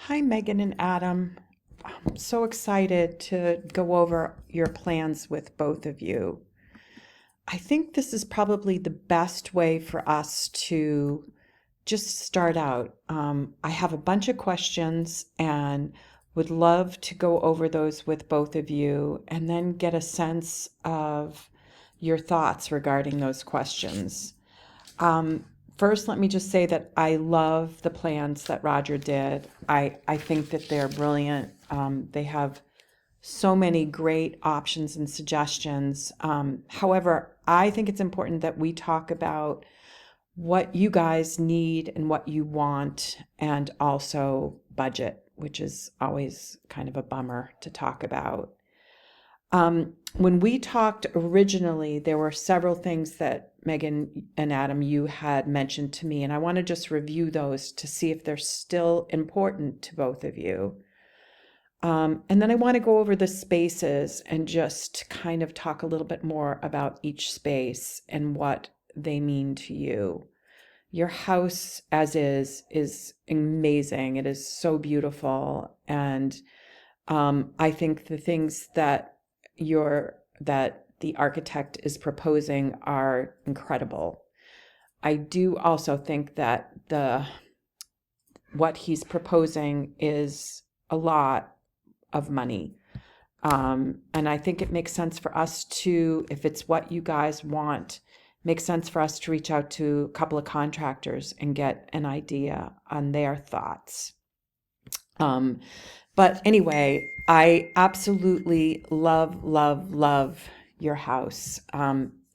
Hi, Megan and Adam. I'm so excited to go over your plans with both of you. I think this is probably the best way for us to just start out. I have a bunch of questions and would love to go over those with both of you and then get a sense of your thoughts regarding those questions. Um, First, let me just say that I love the plans that Roger did. I think that they're brilliant. They have so many great options and suggestions. However, I think it's important that we talk about what you guys need and what you want, and also budget, which is always kind of a bummer to talk about. When we talked originally, there were several things that Megan and Adam, you had mentioned to me, and I want to just review those to see if they're still important to both of you. And then I want to go over the spaces and just kind of talk a little bit more about each space and what they mean to you. Your house, as is amazing. It is so beautiful, and I think the things that the architect is proposing are incredible. I do also think that the what he's proposing is a lot of money. And I think it makes sense for us to, if it's what you guys want, makes sense for us to reach out to a couple of contractors and get an idea on their thoughts. But anyway, I absolutely love, love, love your house.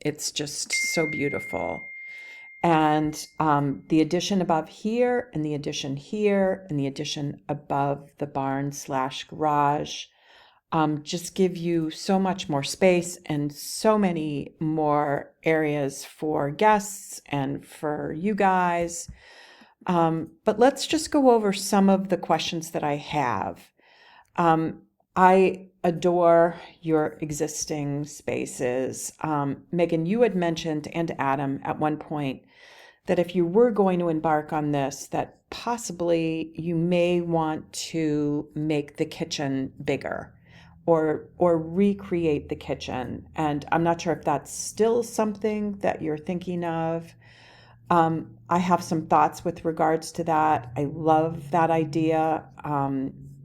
It's just so beautiful. And the addition above here, and the addition here, and the addition above the barn slash garage just give you so much more space and so many more areas for guests and for you guys. But let's just go over some of the questions that I have. I adore your existing spaces. Megan, you had mentioned, and Adam at one point, that if you were going to embark on this, that possibly you may want to make the kitchen bigger or recreate the kitchen. And I'm not sure if that's still something that you're thinking of. I have some thoughts with regards to that. I love that idea.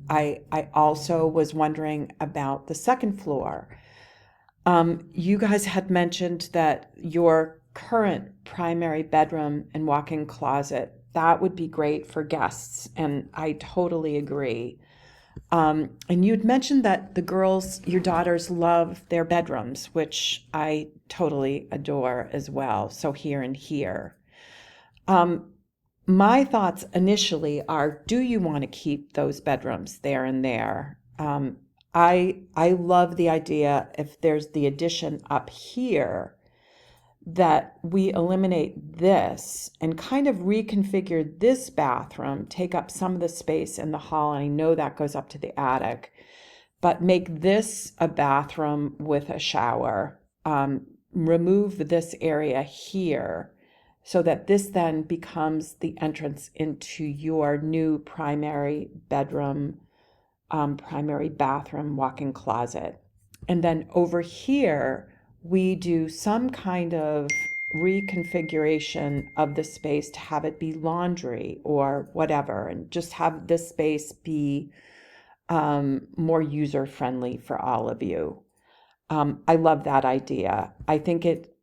I also was wondering about the second floor. You guys had mentioned that your current primary bedroom and walk-in closet, that would be great for guests, and I totally agree. And you'd mentioned that the girls, your daughters, love their bedrooms, which I totally adore as well. So here and here. My thoughts initially are, do you want to keep those bedrooms there and there? I love the idea, if there's the addition up here, that we eliminate this and kind of reconfigure this bathroom, take up some of the space in the hall, and I know that goes up to the attic, but make this a bathroom with a shower. Remove this area here so that this then becomes the entrance into your new primary bedroom, primary bathroom, walk-in closet. And then over here, we do some kind of reconfiguration of the space to have it be laundry or whatever, and just have this space be more user-friendly for all of you. I love that idea. I think it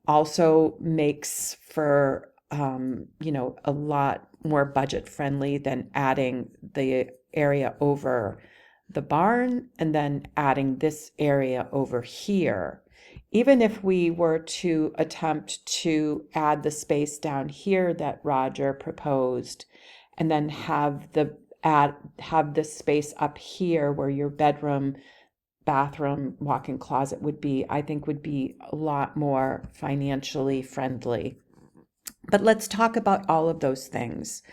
also makes for, a lot more budget-friendly than adding the area over the barn and then adding this area over here. Even if we were to attempt to add the space down here that Roger proposed, and then have this space up here where your bedroom, bathroom, walk-in closet would be, I think would be a lot more financially friendly. But let's talk about all of those things.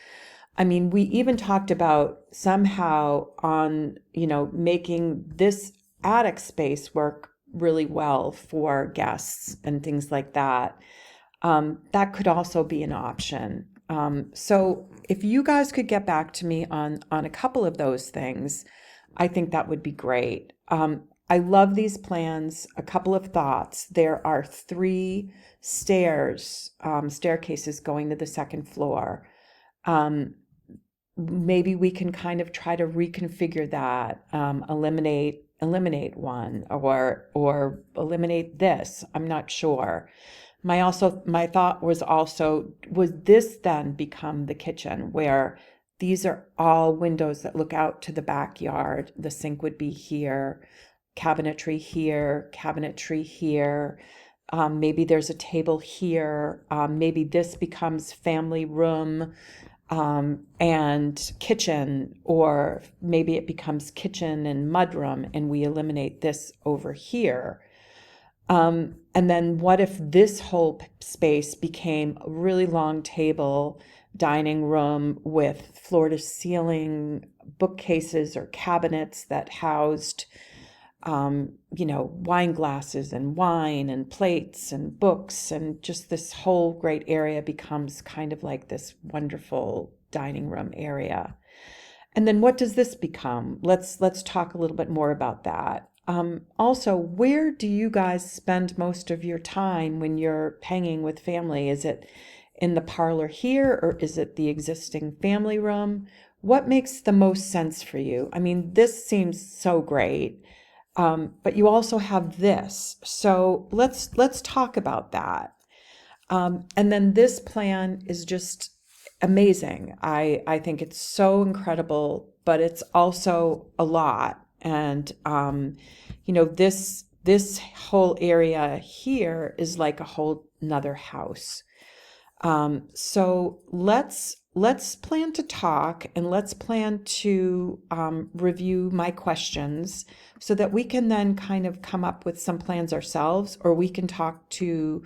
I mean, we even talked about somehow on, making this attic space work really well for guests and things like that. That could also be an option. So if you guys could get back to me on a couple of those things, I think that would be great. I love these plans. A couple of thoughts. There are three staircases going to the second floor. Um, Maybe we can kind of try to reconfigure that, eliminate one, or eliminate this. I'm not sure. My thought was also, would this then become the kitchen where these are all windows that look out to the backyard? The sink would be here, cabinetry here. Maybe there's a table here. Maybe this becomes family room, and kitchen, or maybe it becomes kitchen and mudroom, and we eliminate this over here. And then what if this whole space became a really long table, dining room with floor to ceiling bookcases or cabinets that housed, wine glasses and wine and plates and books, and just this whole great area becomes kind of like this wonderful dining room area. And then what does this become? Let's talk a little bit more about that. Also, where do you guys spend most of your time when you're hanging with family? Is it in the parlor here, or is it the existing family room? What makes the most sense for you? I mean, this seems so great, but you also have this. So let's talk about that. And then this plan is just amazing. I think it's so incredible, but it's also a lot. And this whole area here is like a whole nother house. So let's plan to talk, and let's plan to review my questions so that we can then kind of come up with some plans ourselves, or we can talk to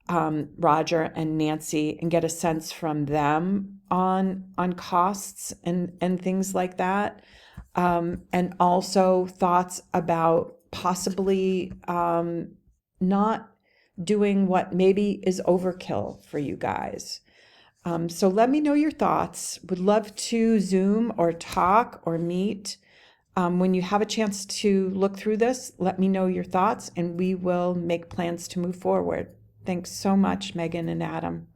Roger and Nancy and get a sense from them on costs and things like that, and also thoughts about possibly not doing what maybe is overkill for you guys. So let me know your thoughts. Would love to Zoom or talk or meet. When you have a chance to look through this, let me know your thoughts, and we will make plans to move forward. Thanks so much, Meghan and Adam.